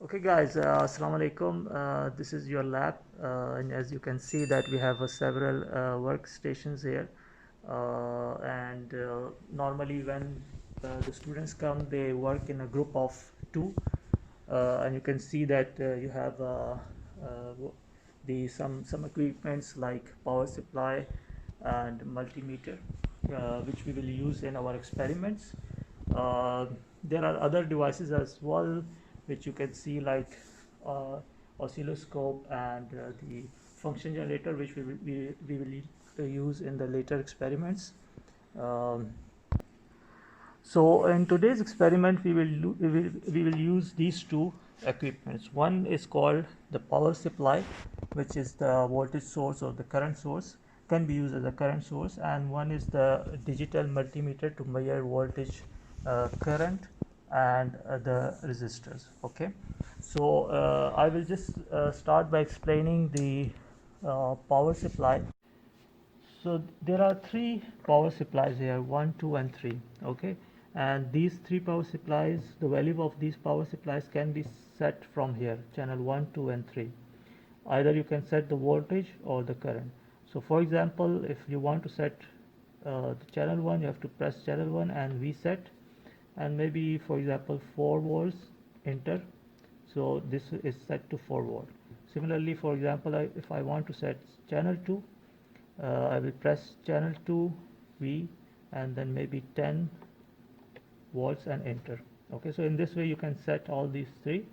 Okay guys, Assalamu alaikum. This is your lab, and as you can see that we have several workstations here, and normally when the students come, they work in a group of two, and you can see that you have the some equipments like power supply and multimeter, which we will use in our experiments. uh, there are other devices as well, which you can see like uh, oscilloscope and the function generator, which we will use in the later experiments. um, so in today's experiment, we will use these two equipments. One is called the power supply, which is the voltage source or the current source, can be used as a current source, and one is the digital multimeter to measure voltage, current, and the resistors. Okay, so I will just start by explaining the power supply. So there are three power supplies here, one, two, and three. Okay, and these three power supplies, the value of these power supplies can be set from here, channel one, two, and three. Either you can set the voltage or the current. So for example, if you want to set the channel one, you have to press channel one and reset, and maybe for example 4 volts, enter. So this is set to 4 volt. Similarly, for example, if I want to set channel 2, I will press channel 2 V and then maybe 10 volts and enter. Okay, so in this way you can set all these three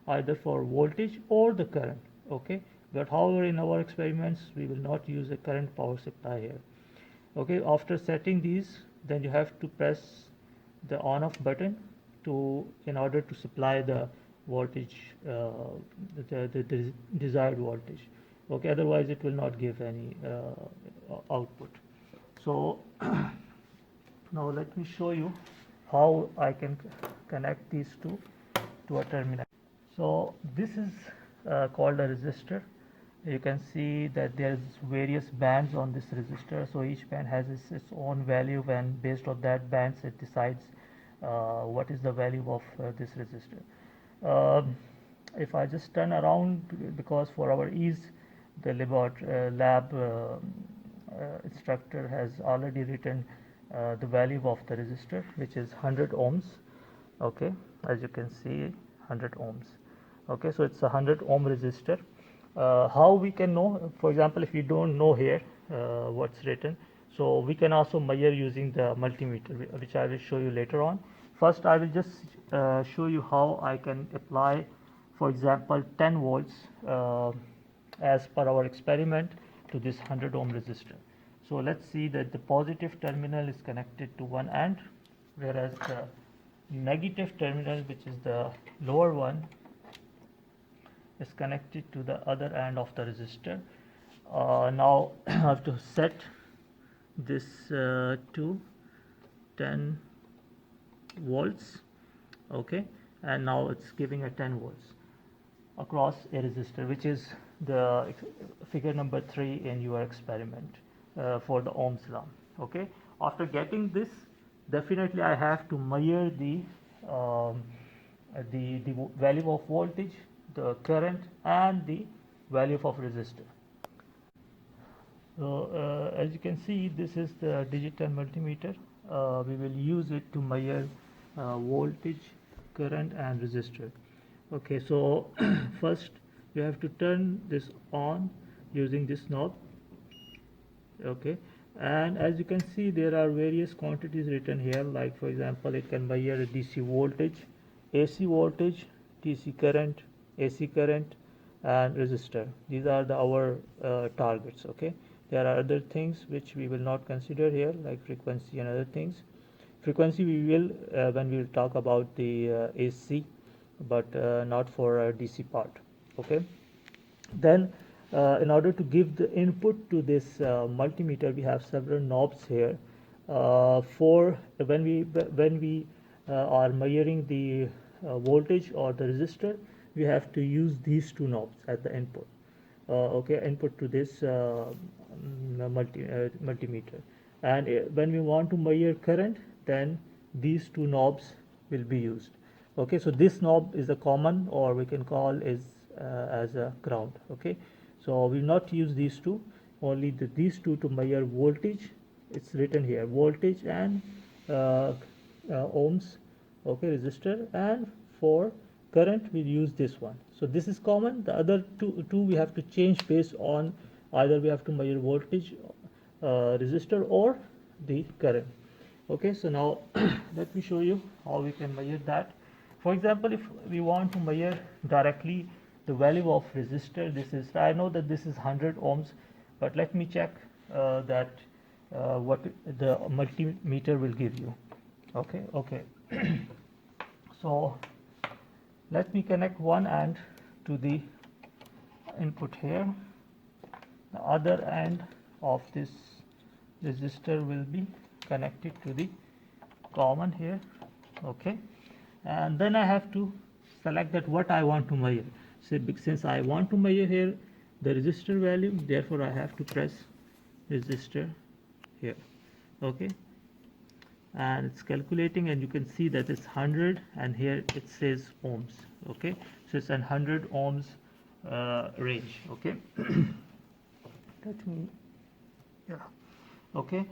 either for voltage or the current. Okay, but however in our experiments we will not use a current power supply here. Okay, after setting these, then you have to press the on off button to in order to supply the voltage, the desired voltage. Okay, otherwise it will not give any output. So now let me show you how I can connect these two to a terminal. So this is called a resistor. You can see that there's various bands on this resistor, so each band has its own value, and based on that bands it decides what is the value of this resistor. If I just turn around, because for our ease the lab instructor has already written the value of the resistor, which is 100 ohms. Okay, as you can see, 100 ohms. Okay, so it's a 100 ohm resistor. How we can know, for example, if you don't know here what's written, so we can also measure using the multimeter, which I will show you later on. First I will just show you how I can apply, for example, 10 volts as per our experiment to this 100 ohm resistor. So let's see that the positive terminal is connected to one end, whereas the negative terminal, which is the lower one, is connected to the other end of the resistor. Now I have to set this to 10 volts. Okay, and now it's giving a 10 volts across a resistor, which is the figure number 3 in your experiment for the Ohm's law. Okay, after getting this, definitely I have to measure um, the value of voltage, the current, and the value of resistor. So as you can see, this is the digital multimeter. We will use it to measure voltage, current, and resistor. Okay, so first you have to turn this on using this knob. Okay, and as you can see, there are various quantities written here, like for example it can measure DC voltage, AC voltage, DC current, AC current, and resistor. These are our targets. Okay, there are other things which we will not consider here, like frequency and other things. Frequency we will when we will talk about the AC, but not for DC part. Okay, then in order to give the input to this multimeter, we have several knobs here. For when we are measuring the voltage or the resistor, we have to use these two knobs at the input. Okay, input to this multimeter. And when we want to measure current, then these two knobs will be used. Okay, so this knob is a common, or we can call is as a ground. Okay, so we will not use these two, only these two to measure voltage. It's written here voltage and uh, ohms, okay, resistor, and for current we use this one. So this is common. The other two we have to change based on either we have to measure voltage, resistor, or the current. Okay, so now let me show you how we can measure that. For example, if we want to measure directly the value of resistor, this is, I know that this is 100 ohms, but let me check that what the multimeter will give you. Okay. So let me connect one end to the input here. The other end of this resistor will be connected to the common here. Okay, and then I have to select that what I want to measure. So since I want to measure here the resistor value, therefore I have to press resistor here. Okay, and it's calculating, and you can see that it's 100, and here it says ohms. Okay, so it's an 100 ohms range. Okay. Let me, yeah. Okay,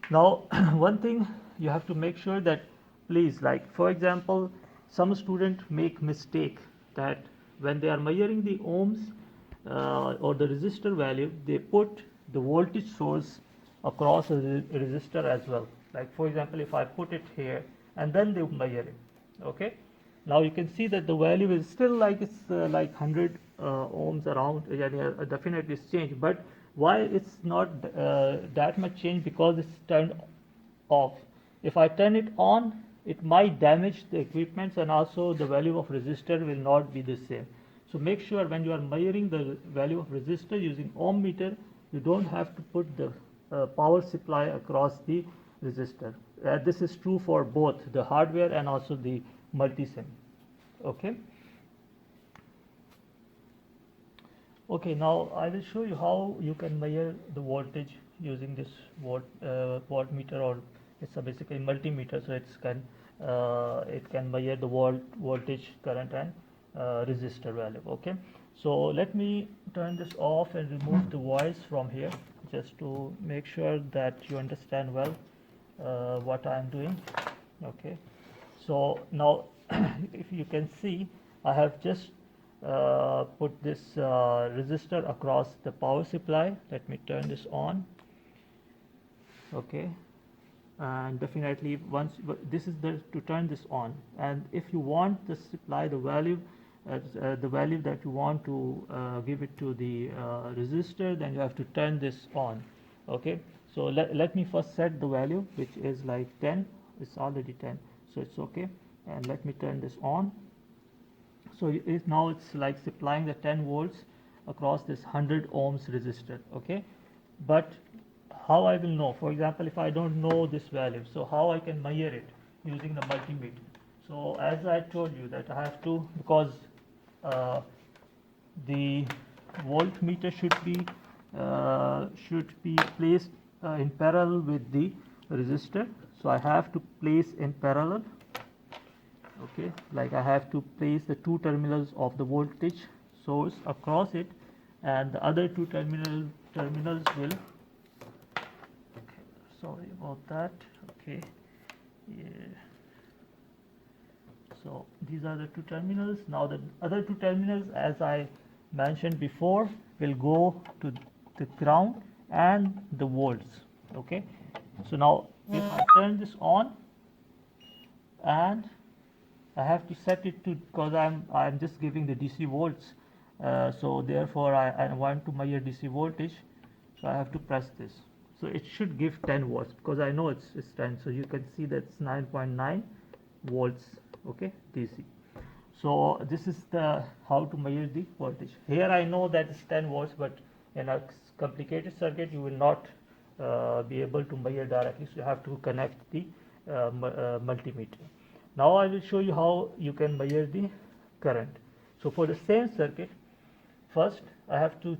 now one thing you have to make sure that, please, like for example, some student make mistake that when they are measuring the ohms or the resistor value, they put the voltage source across a resistor as well. Like for example, if I put it here and then they measure it. Okay, now you can see that the value is still like it's like 100 ohms around. Definitely it's changed, but why it's not that much change? Because it's turned off. If I turn it on, it might damage the equipments, and also the value of resistor will not be the same. So make sure when you are measuring the value of resistor using ohm meter, you don't have to put the power supply across the resistor. This is true for both the hardware and also the multisim. Okay. Okay, now I will show you how you can measure the voltage using this voltmeter, or it's a basically multimeter. So it can measure the voltage, current, and resistor value. Okay, so let me turn this off and remove the voice from here, just to make sure that you understand well what I am doing. Okay, so now if you can see, I have just put this resistor across the power supply. Let me turn this on. Okay, and definitely once this is to turn this on, and if you want the supply the value that you want to give it to the resistor, then you have to turn this on. Okay, so let me first set the value, which is like 10. It's already 10, so it's okay, and let me turn this on. So now it's like supplying the 10 volts across this 100 ohms resistor. Okay, but how I will know? For example, if I don't know this value, so how I can measure it using the multimeter? So as I told you that I have to, because the voltmeter should be placed in parallel with the resistor. So I have to place in parallel. Okay, like I have to place the two terminals of the voltage source across it, and the other two terminals will, okay, sorry about that. Okay, yeah. So these are the two terminals. Now the other two terminals, as I mentioned before, will go to the ground and the volts. Okay, so now if I turn this on, and I have to set it to, because I'm just giving the DC volts, so therefore I want to measure DC voltage, so I have to press this. So it should give 10 volts, because I know it's 10. So you can see that it's 9.9 volts. Okay, DC. So this is the how to measure the voltage. Here I know that it's 10 volts, but in a complicated circuit you will not be able to measure directly, so you have to connect the multimeter. Now I will show you how you can measure the current. So for the same circuit, first I have to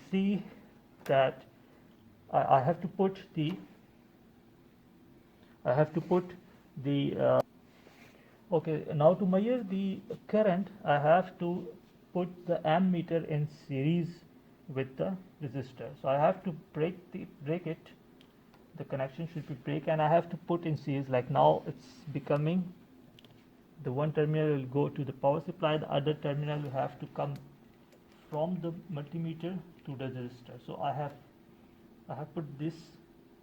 see that I have to put the Okay, now to measure the current, I have to put the ammeter in series with the resistor. So I have to break it. The connection should be break, and I have to put in series. Like now, it's becoming the one terminal will go to the power supply. The other terminal will have to come from the multimeter to the resistor. So I have put this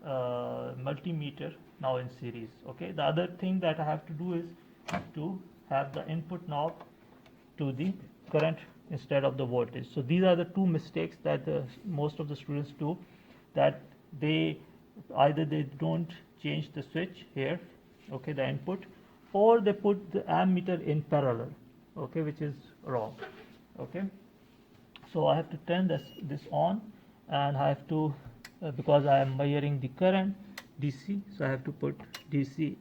multimeter now in series. Okay, the other thing that I have to do is to have the input knob to the current instead of the voltage. So these are the two mistakes that most of the students do, that they either they don't change the switch here, okay, the input, or they put the ammeter in parallel, okay, which is wrong. Okay, so I have to turn this on, and I have to because I am measuring the current DC, so I have to put DC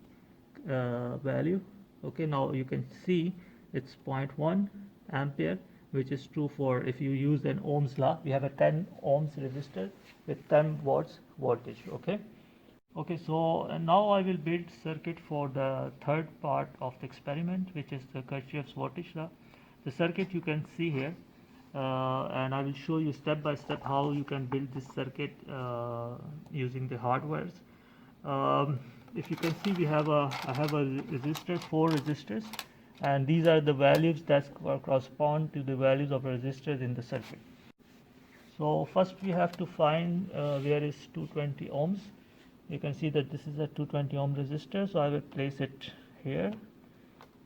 value. Okay, now you can see it's 0.1 ampere, which is true for if you use an Ohm's law. We have a 10 ohms resistor with 10 watts voltage. Okay, so now I will build circuit for the third part of the experiment, which is the Kirchhoff's voltage law. The circuit you can see here, and I will show you step by step how you can build this circuit using the hardwares. If you can see, I have a resistor, 4 resistors, and these are the values that correspond to the values of resistors in the circuit. So first we have to find where is 220 ohms. You can see that this is a 220 ohm resistor, so I will place it here.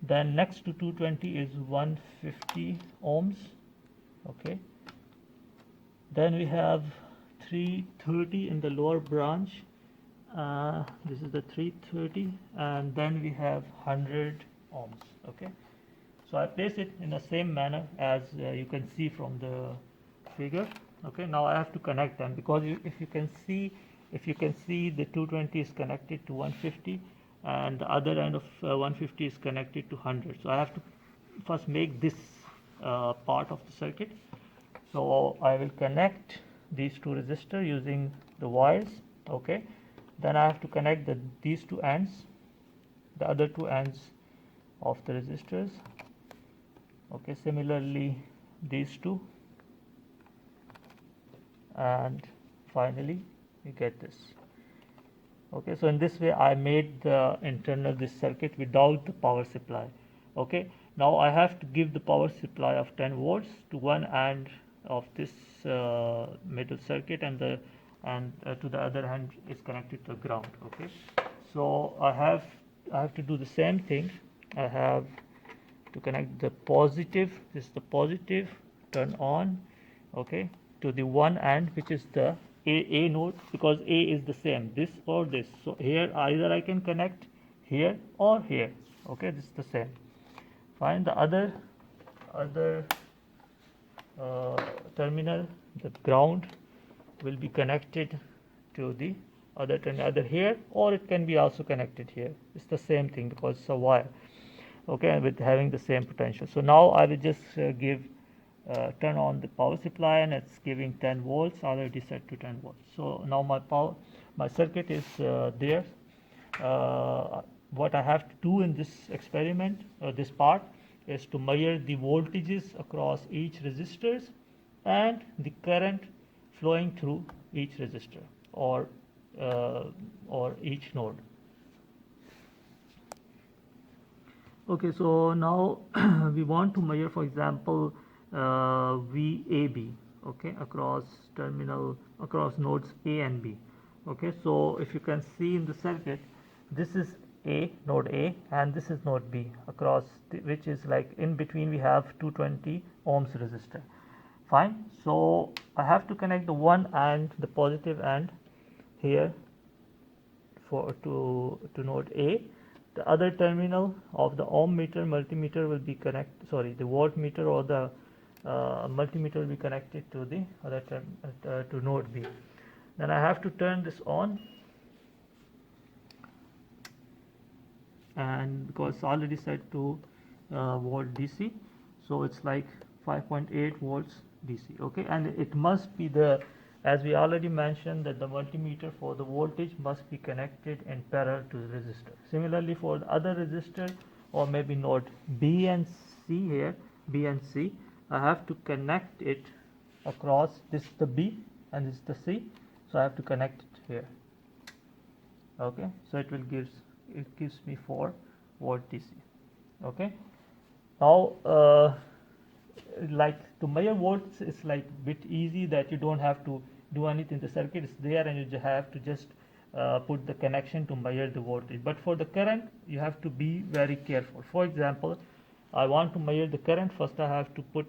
Then next to 220 is 150 ohms. Okay, then we have 330 in the lower branch. This is the 330, and then we have 100 ohms. Okay, so I place it in the same manner as you can see from the figure. Okay, now I have to connect them, because if you can see the 220 is connected to 150, and the other end of 150 is connected to 100. So I have to first make this part of the circuit. So I will connect these two resistors using the wires. Okay, then I have to connect these two ends, the other two ends of the resistors. Okay, similarly these two, and finally you get this. Okay, so in this way I made the internal this circuit without the power supply. Okay, now I have to give the power supply of 10 volts to one end of this middle circuit, and to the other hand is connected to ground. Okay, so I have to do the same thing. I have to connect the positive, this is the positive, turn on, okay, to the one end, which is the A node, because A is the same, this or this. So here either I can connect here or here. Okay, this is the same. Find the other terminal, the ground will be connected to the other terminal, either here, or it can be also connected here. It's the same thing because it's a wire. Okay, with having the same potential. So now I will just turn on the power supply, and it's giving 10 volts, already set to 10 volts. So now my circuit is there. What I have to do in this experiment, this part, is to measure the voltages across each resistors and the current flowing through each resistor or each node. Okay, so now we want to measure, for example, VAB, okay, across nodes A and B. Okay, so if you can see in the circuit, this is node A, and this is node B, across which is like in between we have 220 ohms resistor. Fine, so I have to connect the one end, the positive end here to node A. The other terminal of the ohm meter multimeter will be the voltmeter or the multimeter will be connected to the other to node B. Then I have to turn this on, and because it's already set to volt DC, so it's like 5.8 volts DC. Okay, and it must be as we already mentioned, that the multimeter for the voltage must be connected in parallel to the resistor. Similarly, for the other resistor, or maybe node B and C here, B and C, I have to connect it across. This is the B and this is the C, so I have to connect it here. Okay, so it gives me 4 volt DC. Okay, now like to measure volts is like bit easy, that you don't have to do anything. The circuit is there and you have to just put the connection to measure the voltage. But for the current, you have to be very careful. For example, I want to measure the current. First I have to put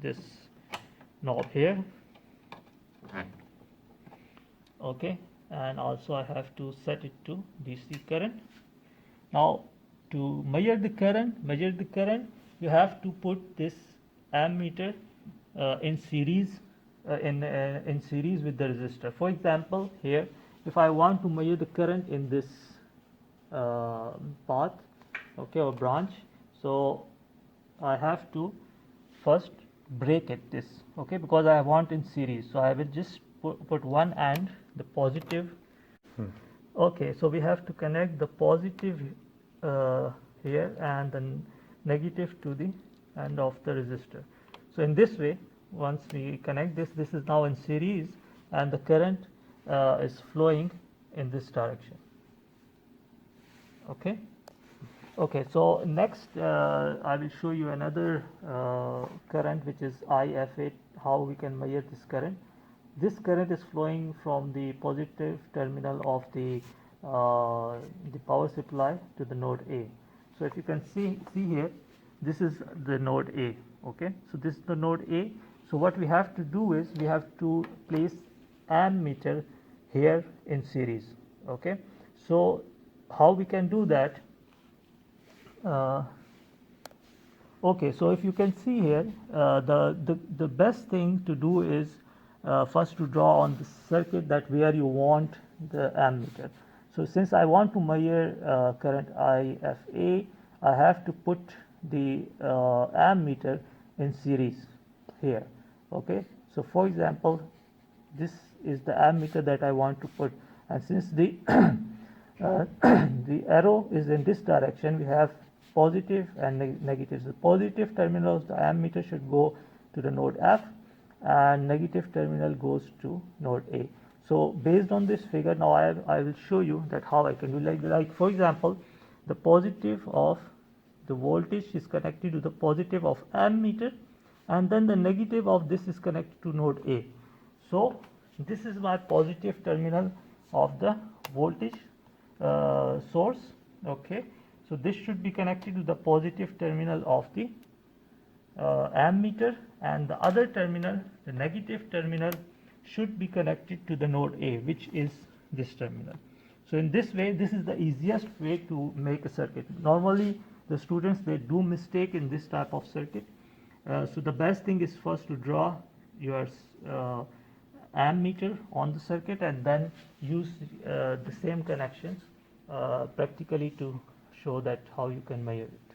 this knob here. Okay, and also I have to set it to DC current. Now to measure the current, you have to put this ammeter in series in series with the resistor. For example, here if I want to measure the current in this path, okay, or branch, so I have to first break it this, okay, because I want in series, so I will just put one end, the positive. Okay, so we have to connect the positive here and the negative to the end of the resistor. So in this way, once we connect this, this is now in series and the current is flowing in this direction. Okay. Okay, so next I will show you another current, which is IF8, how we can measure this current. This current is flowing from the positive terminal of the power supply to the node A. So if you can see here, this is the node A. Okay, so this is the node A. So what we have to do is we have to place ammeter here in series. Okay, so how we can do that? Okay, so if you can see here, the best thing to do is first to draw on the circuit that where you want the ammeter. So since I want to measure current IFA, I have to put the ammeter in series here. Okay, so for example, this is the ammeter that I want to put, and since the the arrow is in this direction, we have positive and negative. The positive terminal of the ammeter should go to the node F, and negative terminal goes to node A. So based on this figure, now I will show you that how I can do, like for example, the positive of the voltage is connected to the positive of ammeter, and then the negative of this is connected to node A. So this is my positive terminal of the voltage source. Okay, so this should be connected to the positive terminal of the ammeter, and the other terminal, the negative terminal, should be connected to the node A, which is this terminal. So in this way, this is the easiest way to make a circuit. Normally the students, they do mistake in this type of circuit. So the best thing is first to draw your ammeter on the circuit and then use the same connections practically to show that how you can measure it.